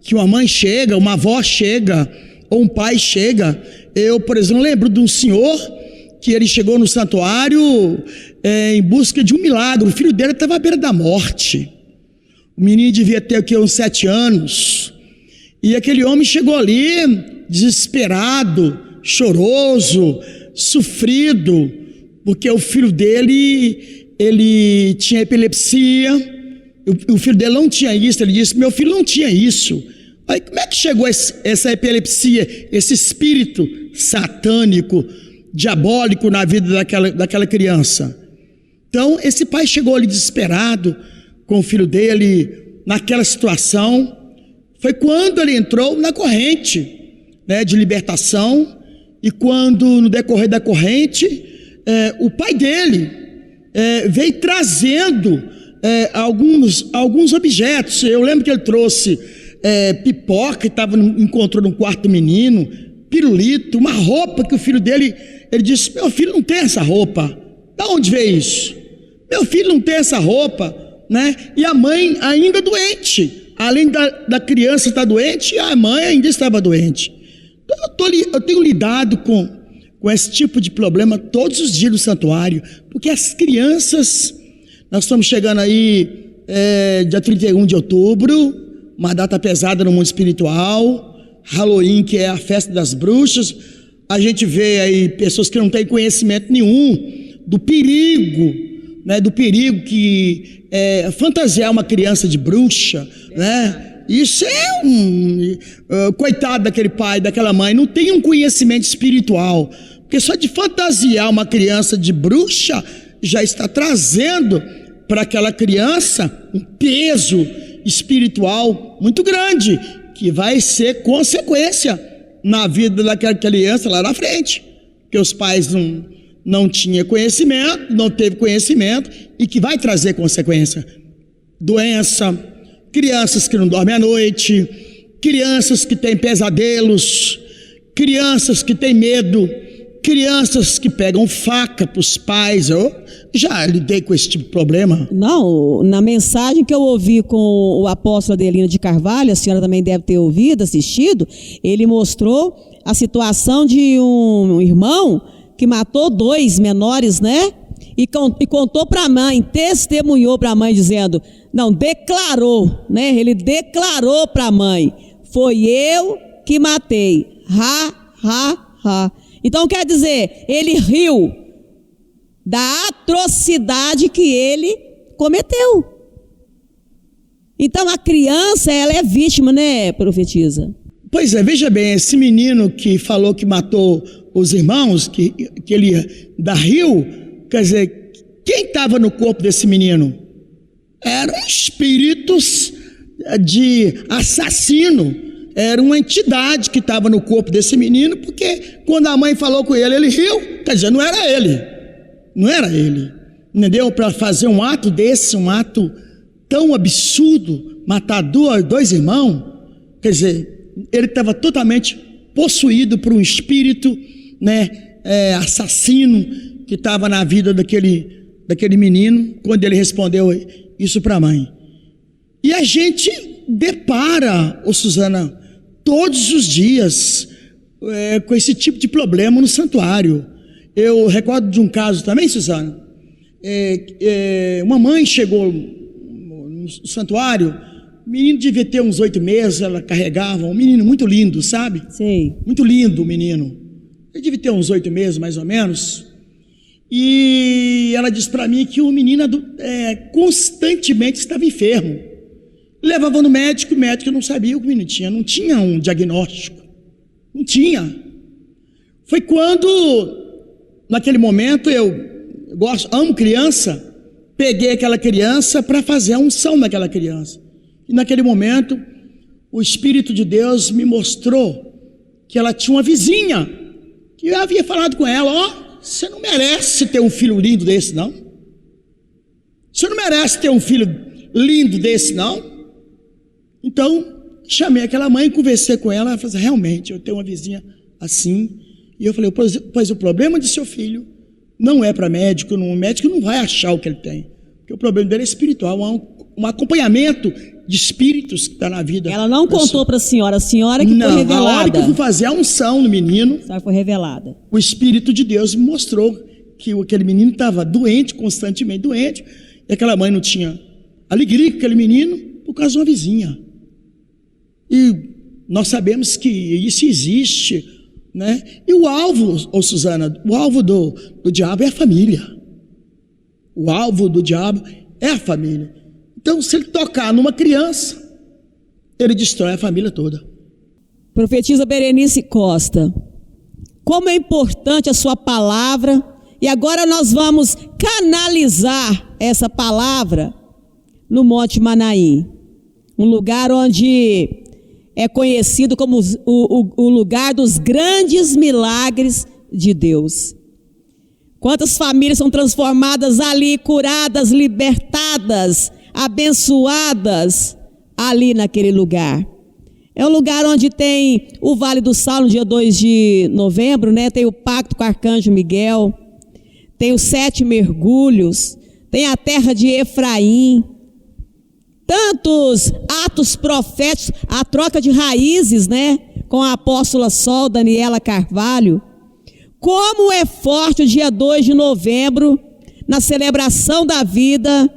que uma mãe chega, uma avó chega, ou um pai chega. Eu, por exemplo, lembro de um senhor que ele chegou no santuário em busca de um milagre. O filho dele estava à beira da morte. O menino devia ter aqui uns 7 anos. E aquele homem chegou ali desesperado, choroso, sofrido, porque o filho dele, ele tinha epilepsia. O filho dele não tinha isso. Ele disse: meu filho não tinha isso. Aí como é que chegou essa epilepsia, esse espírito satânico, diabólico na vida daquela criança? Então esse pai chegou ali desesperado com o filho dele naquela situação. Foi quando ele entrou na corrente, né, de libertação, e quando no decorrer da corrente o pai dele veio trazendo alguns objetos. Eu lembro que ele trouxe pipoca, encontrou no quarto do menino, pirulito, uma roupa que o filho dele, ele disse: meu filho não tem essa roupa. Da onde veio isso? Meu filho não tem essa roupa, né? E a mãe ainda doente, além da criança estar doente, a mãe ainda estava doente. Então eu tenho lidado com esse tipo de problema todos os dias no santuário, porque as crianças, nós estamos chegando aí dia 31 de outubro, uma data pesada no mundo espiritual, Halloween, que é a festa das bruxas. A gente vê aí pessoas que não têm conhecimento nenhum do perigo, né, do perigo que fantasiar uma criança de bruxa, né? Isso coitado daquele pai, daquela mãe, não tem um conhecimento espiritual, porque só de fantasiar uma criança de bruxa já está trazendo para aquela criança um peso espiritual muito grande, que vai ser consequência na vida daquela criança lá na frente, porque os pais não tinham conhecimento, não teve conhecimento, e que vai trazer consequência: doença, crianças que não dormem à noite, crianças que têm pesadelos, crianças que têm medo, crianças que pegam faca para os pais. Eu já lidei com esse tipo de problema. Não, na mensagem que eu ouvi com o apóstolo Adelino de Carvalho, a senhora também deve ter ouvido, assistido, ele mostrou a situação de um irmão que matou 2 menores, né? E contou para a mãe, testemunhou para a mãe dizendo, não, declarou, né? Ele declarou para a mãe: foi eu que matei. Então quer dizer, ele riu da atrocidade que ele cometeu. Então a criança, ela é vítima, né, profetisa? Pois é, veja bem, esse menino que falou que matou os irmãos, que ele riu, quer dizer, quem estava no corpo desse menino? Eram espíritos de assassino, era uma entidade que estava no corpo desse menino, porque quando a mãe falou com ele, ele riu, quer dizer, não era ele, entendeu? Para fazer um ato desse, um ato tão absurdo, matar 2 irmãos, quer dizer, ele estava totalmente possuído por um espírito, né, assassino, que estava na vida daquele menino, quando ele respondeu isso para a mãe. E a gente depara, Suzana, todos os dias com esse tipo de problema no santuário. Eu recordo de um caso também, Suzana, uma mãe chegou no santuário, o menino devia ter uns 8 meses, ela carregava, um menino muito lindo, sabe? Sei. Muito lindo o menino. Ele devia ter uns 8 meses, mais ou menos. E ela disse para mim que o menino constantemente estava enfermo. Levava no médico, o médico não sabia o que o menino tinha, não tinha um diagnóstico, não tinha. Foi quando, naquele momento, eu amo criança, peguei aquela criança para fazer a unção naquela criança. E naquele momento, o Espírito de Deus me mostrou que ela tinha uma vizinha, que eu havia falado com ela: você não merece ter um filho lindo desse, não. Você não merece ter um filho lindo desse, não. Então, chamei aquela mãe, conversei com ela, ela falou assim: realmente, eu tenho uma vizinha assim. E eu falei: pois o problema de seu filho não é para médico, o médico não vai achar o que ele tem, porque o problema dele é espiritual, um acompanhamento de espíritos que está na vida. Ela não contou para a senhora que foi revelada. Na hora que eu fui fazer a unção no menino, a senhora foi revelada. O Espírito de Deus me mostrou que aquele menino estava doente, constantemente doente, e aquela mãe não tinha alegria com aquele menino por causa de uma vizinha. E nós sabemos que isso existe, né? E o alvo, Suzana, o alvo do diabo é a família. O alvo do diabo é a família. Então, se ele tocar numa criança, ele destrói a família toda. Profetisa Berenice Costa, como é importante a sua palavra, e agora nós vamos canalizar essa palavra no Monte Manaim, um lugar onde é conhecido como o lugar dos grandes milagres de Deus. Quantas famílias são transformadas ali, curadas, libertadas, abençoadas ali naquele lugar. É um lugar onde tem o Vale do Sal, no dia 2 de novembro, né? Tem o pacto com o arcanjo Miguel, tem os 7 mergulhos, tem a terra de Efraim, tantos atos proféticos, a troca de raízes, né? Com a apóstola Sol, Daniela Carvalho. Como é forte o dia 2 de novembro, na celebração da vida,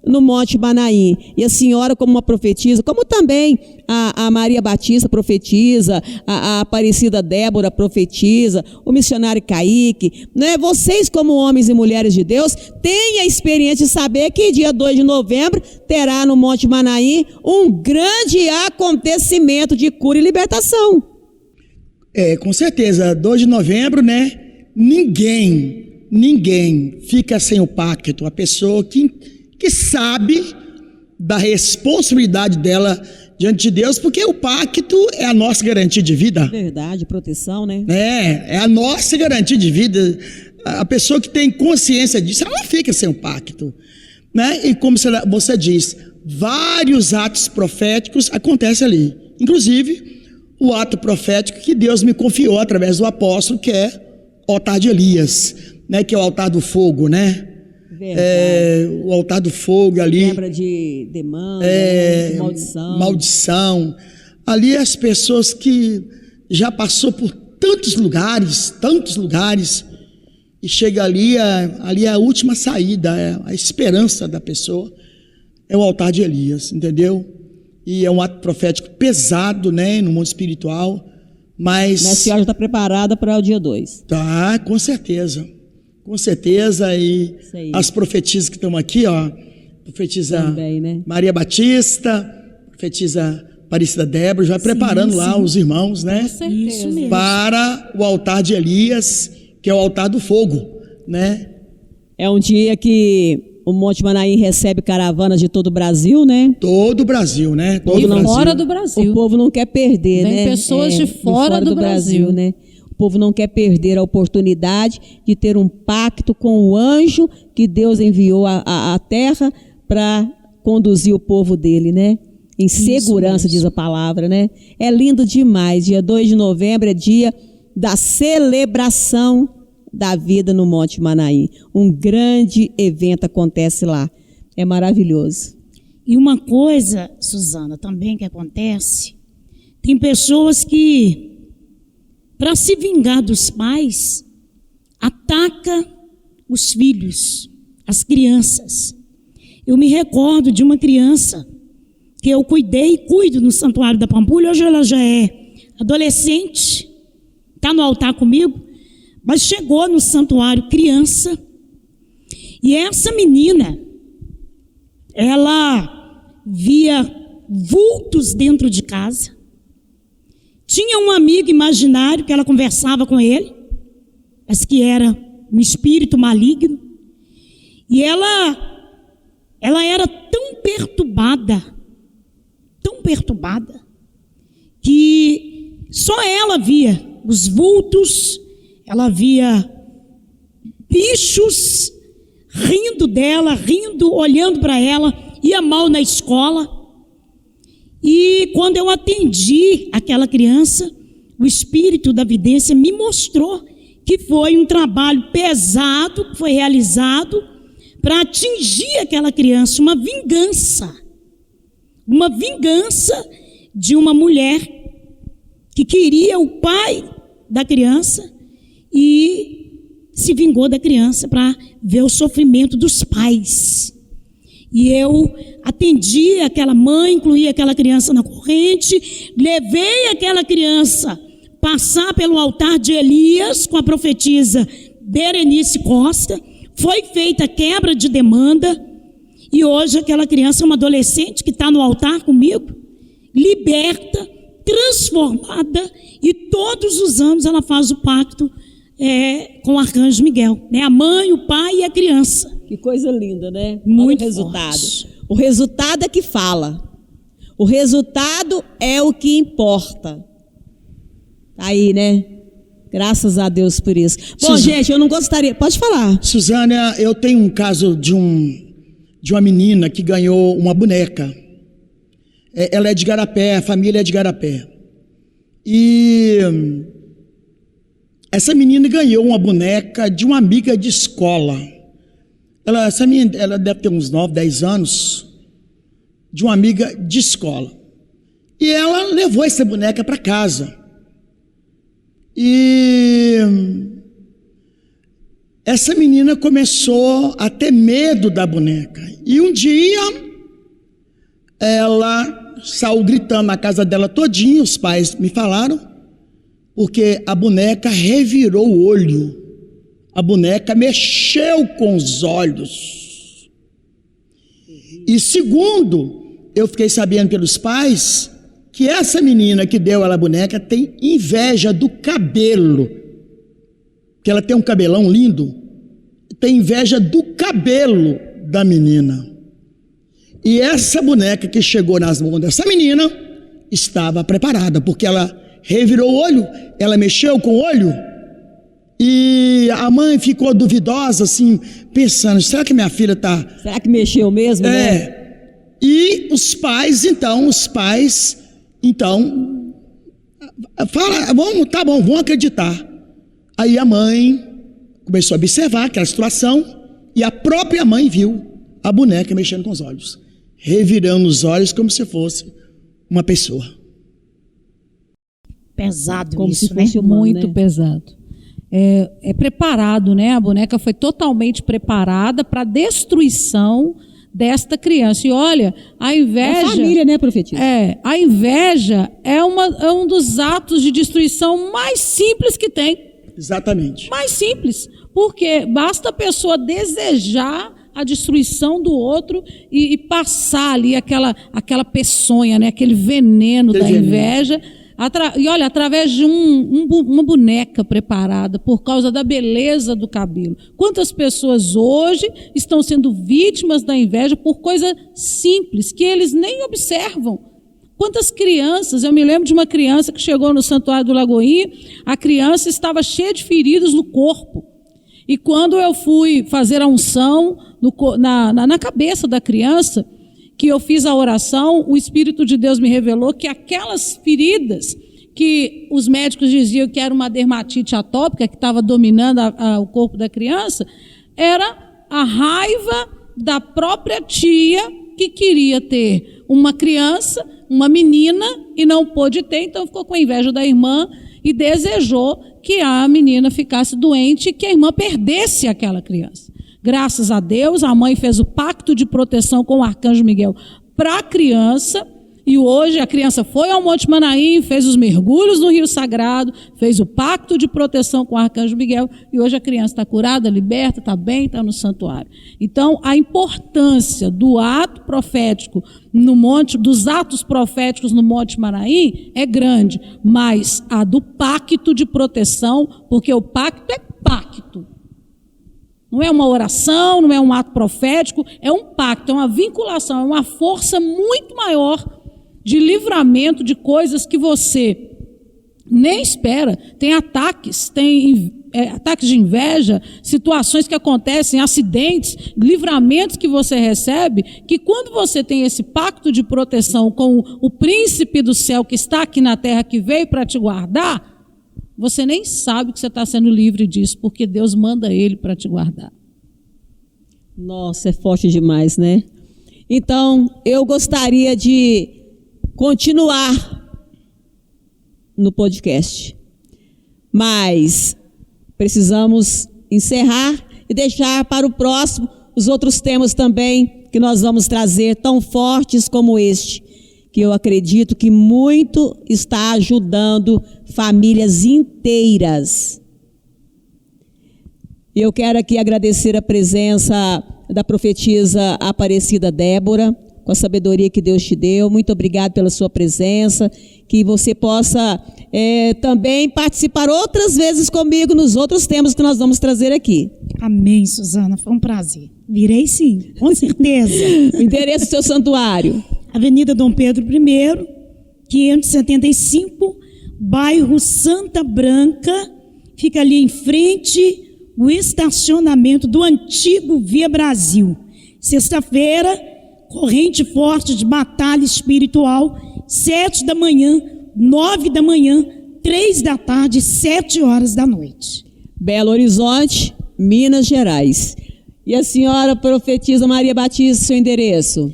no Monte Manaim. E a senhora, como uma profetisa, como também a Maria Batista profetiza, a Aparecida Débora profetiza, o missionário Kaique, né? Vocês, como homens e mulheres de Deus, têm a experiência de saber que dia 2 de novembro terá no Monte Manaim um grande acontecimento de cura e libertação. Com certeza, 2 de novembro, né? Ninguém fica sem o pacto. A pessoa que sabe da responsabilidade dela diante de Deus, porque o pacto é a nossa garantia de vida. Verdade, proteção, né? É a nossa garantia de vida. A pessoa que tem consciência disso, ela não fica sem o pacto, né? E como você diz, vários atos proféticos acontecem ali. Inclusive, o ato profético que Deus me confiou através do apóstolo, que é o altar de Elias, né? Que é o altar do fogo, né? O altar do fogo ali. Quebra de demanda, né? De maldição. Ali as pessoas que já passou por tantos lugares, e chega ali é a última saída, é a esperança da pessoa, é o altar de Elias, entendeu? E é um ato profético pesado, né, no mundo espiritual, mas a senhora está preparada para o dia 2? Tá, com certeza, e as profetisas que estão aqui, ó, profetisa também, né? Maria Batista, profetisa Aparecida Débora, já preparando lá os irmãos, né? Com certeza. Para o altar de Elias, que é o altar do fogo, né? É um dia que o Monte Manaim recebe caravanas de todo o Brasil, né? Todo o Brasil, né? Fora do Brasil. O povo não quer perder, Vem né? pessoas de fora do Brasil, né? O povo não quer perder a oportunidade de ter um pacto com o anjo que Deus enviou à terra para conduzir o povo dele, né? Em segurança, diz a palavra, né? É lindo demais. Dia 2 de novembro é dia da celebração da vida no Monte Manaim. Um grande evento acontece lá. É maravilhoso. E uma coisa, Suzana, também que acontece, tem pessoas que, para se vingar dos pais, ataca os filhos, as crianças. Eu me recordo de uma criança que eu cuidei e cuido no Santuário da Pampulha. Hoje ela já é adolescente, está no altar comigo, mas chegou no santuário criança, e essa menina, ela via vultos dentro de casa, tinha um amigo imaginário que ela conversava com ele, mas que era um espírito maligno, e ela era tão perturbada, que só ela via os vultos, ela via bichos rindo dela, olhando para ela, ia mal na escola. E quando eu atendi aquela criança, o espírito da vidência me mostrou que foi um trabalho pesado que foi realizado para atingir aquela criança, uma vingança de uma mulher que queria o pai da criança e se vingou da criança para ver o sofrimento dos pais. E eu atendi aquela mãe, incluí aquela criança na corrente, levei aquela criança passar pelo altar de Elias com a profetisa Berenice Costa, foi feita a quebra de demanda, e hoje aquela criança é uma adolescente que está no altar comigo, liberta, transformada, e todos os anos ela faz o pacto com o arcanjo Miguel, né? A mãe, o pai e a criança. Que coisa linda, né? Muito Olha o resultado. forte. O resultado é que fala. O resultado é o que importa. Aí, né? Graças a Deus por isso. Bom, gente, eu não gostaria... Pode falar. Suzana, eu tenho um caso de uma menina que ganhou uma boneca. Ela é de Igarapé, a família é de Igarapé. E essa menina ganhou uma boneca de uma amiga de escola. Essa menina, ela deve ter uns 9, 10 anos, de uma amiga de escola. E ela levou essa boneca para casa. E essa menina começou a ter medo da boneca. E um dia ela saiu gritando na casa dela todinha, os pais me falaram, porque a boneca revirou o olho. A boneca mexeu com os olhos. E segundo, eu fiquei sabendo pelos pais que essa menina que deu ela a boneca tem inveja do cabelo, que ela tem um cabelão lindo, tem inveja do cabelo da menina. E essa boneca que chegou nas mãos dessa menina estava preparada, porque ela revirou o olho, ela mexeu com o olho, e a mãe ficou duvidosa, assim, pensando, será que minha filha está... Será que mexeu mesmo, né? E os pais, então, fala, tá bom, vamos acreditar. Aí a mãe começou a observar aquela situação e a própria mãe viu a boneca mexendo com os olhos, revirando os olhos como se fosse uma pessoa. Pesado Como isso, se né? fosse humano, Muito né? pesado. É preparado, né? A boneca foi totalmente preparada para a destruição desta criança. E olha, a inveja... A família, né, profetisa? A inveja é um dos atos de destruição mais simples que tem. Exatamente. Mais simples. Porque basta a pessoa desejar a destruição do outro e passar ali aquela peçonha, né? Aquele veneno da inveja. E olha, através de uma boneca preparada por causa da beleza do cabelo. Quantas pessoas hoje estão sendo vítimas da inveja por coisa simples, que eles nem observam. Quantas crianças, eu me lembro de uma criança que chegou no Santuário do Lagoinha, a criança estava cheia de feridas no corpo. E quando eu fui fazer a unção na cabeça da criança, que eu fiz a oração, o Espírito de Deus me revelou que aquelas feridas que os médicos diziam que era uma dermatite atópica que estava dominando o corpo da criança, era a raiva da própria tia que queria ter uma criança, uma menina, e não pôde ter, então ficou com inveja da irmã e desejou que a menina ficasse doente e que a irmã perdesse aquela criança. Graças a Deus, a mãe fez o pacto de proteção com o arcanjo Miguel para a criança, e hoje a criança foi ao Monte Manaim, fez os mergulhos no Rio Sagrado, fez o pacto de proteção com o arcanjo Miguel, e hoje a criança está curada, liberta, está bem, está no santuário. Então, a importância do ato profético dos atos proféticos no Monte Manaim é grande, mas a do pacto de proteção, porque o pacto é pacto. Não é uma oração, não é um ato profético, é um pacto, é uma vinculação, é uma força muito maior de livramento de coisas que você nem espera. Tem ataques, ataques de inveja, situações que acontecem, acidentes, livramentos que você recebe, que quando você tem esse pacto de proteção com o príncipe do céu que está aqui na terra, que veio para te guardar, você nem sabe que você está sendo livre disso, porque Deus manda ele para te guardar. Nossa, é forte demais, né? Então, eu gostaria de continuar no podcast, mas precisamos encerrar e deixar para o próximo os outros temas também que nós vamos trazer, tão fortes como este, que eu acredito que muito está ajudando famílias inteiras. Eu quero aqui agradecer a presença da profetisa Aparecida Débora, com a sabedoria que Deus te deu. Muito obrigado pela sua presença, que você possa também participar outras vezes comigo nos outros temas que nós vamos trazer aqui. Amém, Suzana, foi um prazer. Virei sim, com certeza. O endereço do seu santuário? Avenida Dom Pedro I, 575, bairro Santa Branca, fica ali em frente o estacionamento do antigo Via Brasil. Sexta-feira, corrente forte de batalha espiritual, 7 da manhã, 9 da manhã, 3 da tarde, 7 horas da noite. Belo Horizonte, Minas Gerais. E a senhora profetisa Maria Batista, seu endereço?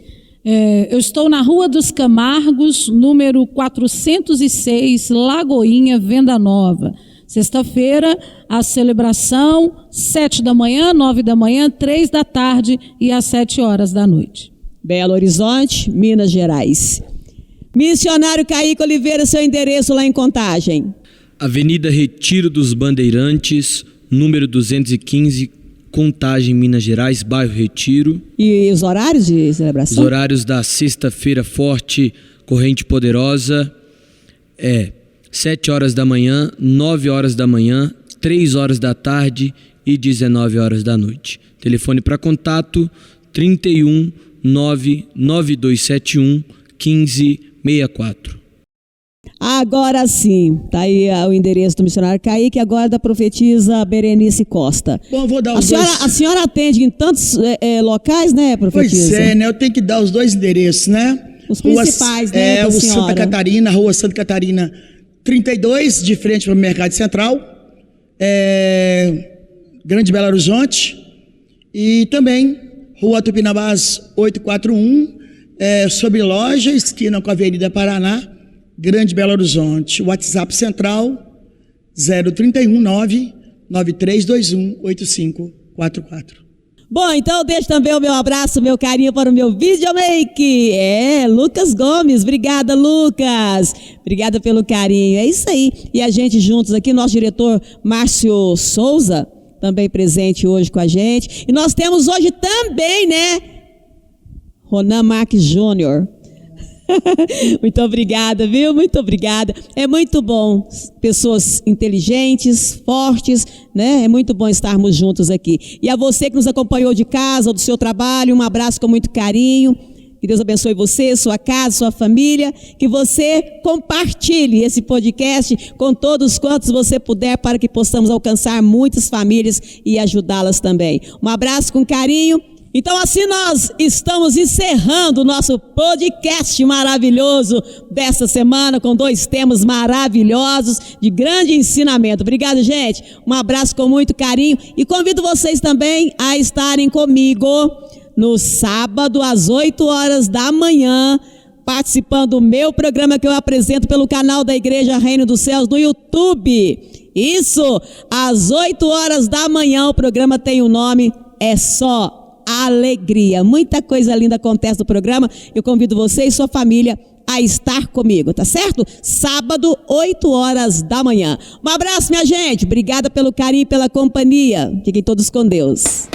Eu estou na Rua dos Camargos, número 406, Lagoinha, Venda Nova. Sexta-feira, a celebração, 7 da manhã, 9 da manhã, 3 da tarde e às 7 horas da noite. Belo Horizonte, Minas Gerais. Missionário Caíque Oliveira, seu endereço lá em Contagem? Avenida Retiro dos Bandeirantes, número 215, Contagem, Minas Gerais, bairro Retiro. E os horários de celebração? Os horários da sexta-feira forte, corrente poderosa, 7 horas da manhã, 9 horas da manhã, 3 horas da tarde e 19 horas da noite. Telefone para contato 31 99271 1564. Agora sim, tá aí o endereço do missionário Caíque, agora da profetisa Berenice Costa. Bom, vou dar os A senhora atende em tantos locais, né, profetisa? Pois é, né? Eu tenho que dar os dois endereços, né? Os principais, né, da o senhora. Santa Catarina, Rua Santa Catarina 32, de frente para o Mercado Central, Grande Belo Horizonte, e também Rua Tupinambás 841, sobre loja, esquina com a Avenida Paraná, Grande Belo Horizonte. WhatsApp Central 039-9321-8544. Bom, então deixo também o meu abraço, meu carinho para o meu videomake. Lucas Gomes. Obrigada, Lucas. Obrigada pelo carinho. É isso aí. E a gente juntos aqui, nosso diretor Márcio Souza, também presente hoje com a gente. E nós temos hoje também, né, Ronan Marques Júnior. Muito obrigada, viu? Muito obrigada. É muito bom, pessoas inteligentes, fortes, né? É muito bom estarmos juntos aqui. E a você que nos acompanhou de casa ou do seu trabalho, um abraço com muito carinho. Que Deus abençoe você, sua casa, sua família. Que você compartilhe esse podcast com todos quantos você puder, para que possamos alcançar muitas famílias e ajudá-las também. Um abraço com carinho. Então assim nós estamos encerrando o nosso podcast maravilhoso dessa semana, com 2 temas maravilhosos de grande ensinamento. Obrigado, gente. Um abraço com muito carinho e convido vocês também a estarem comigo no sábado às 8 horas da manhã, participando do meu programa que eu apresento pelo canal da Igreja Reino dos Céus no YouTube. Isso, às 8 horas da manhã, o programa tem o nome É Só Alegria. Muita coisa linda acontece no programa. Eu convido você e sua família a estar comigo, tá certo? Sábado, 8 horas da manhã. Um abraço, minha gente. Obrigada pelo carinho e pela companhia. Fiquem todos com Deus.